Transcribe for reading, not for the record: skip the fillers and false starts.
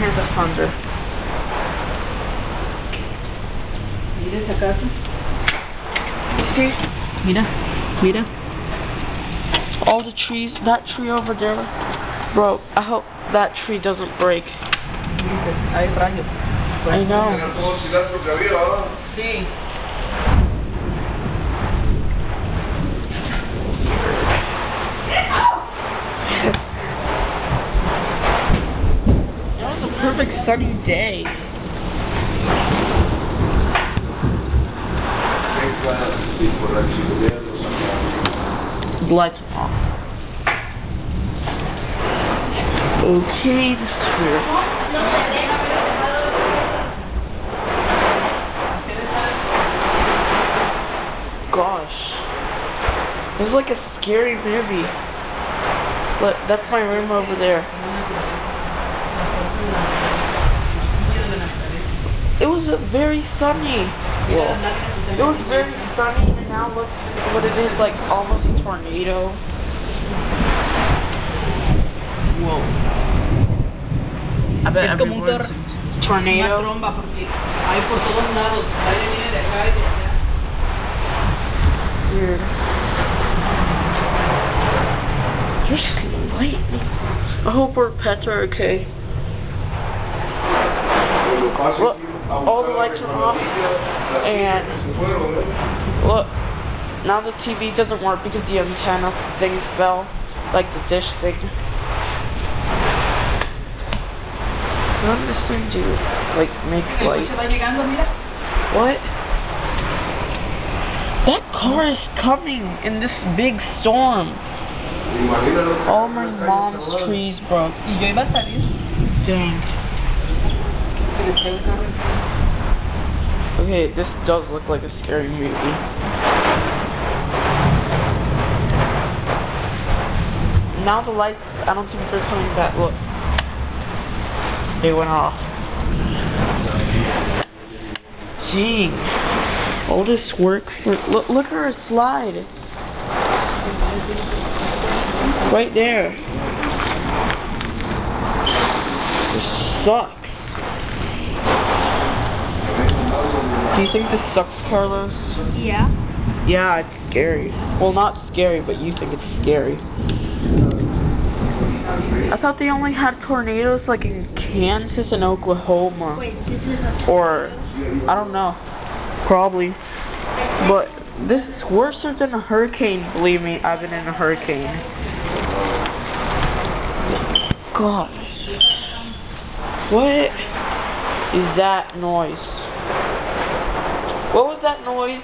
hand of thunder. Mira esa casa. See? Mira, mira. All the trees, that tree over there. Bro, I hope that tree doesn't break. Hay rayos. I know. Sí. That was a perfect sunny day. The lights are off. Okay, this is weird. Gosh. This is like a scary movie. Look, that's my room over there. It was very sunny. Well, it was very sunny, and now look what it is, like almost a tornado. Whoa. I bet Es como un everyone's tornado. Una tromba porque hay por todos lados. Aire viene de acá y de allá. Weird. There's lightning. I hope our pets are okay. Look, all the lights are off, and look, now the TV doesn't work because the antenna thing fell, like the dish thing. What does this thing do? Like, make light? What? That car is coming in this big storm. All my mom's trees broke. Y yo iba a salir. Dang. Okay, this does look like a scary movie. Now the lights, I don't think they're coming back. Look. They went off. Dang. All this work for... Look at her slide. Right there. This sucks. Do you think this sucks, Carlos? Yeah. Yeah, it's scary. Well, not scary, but you think it's scary. I thought they only had tornadoes like in Kansas and Oklahoma. Wait, this is a Or, I don't know. Probably. But this is worse than a hurricane, believe me. I've been in a hurricane. Gosh. What is that noise? What was that noise?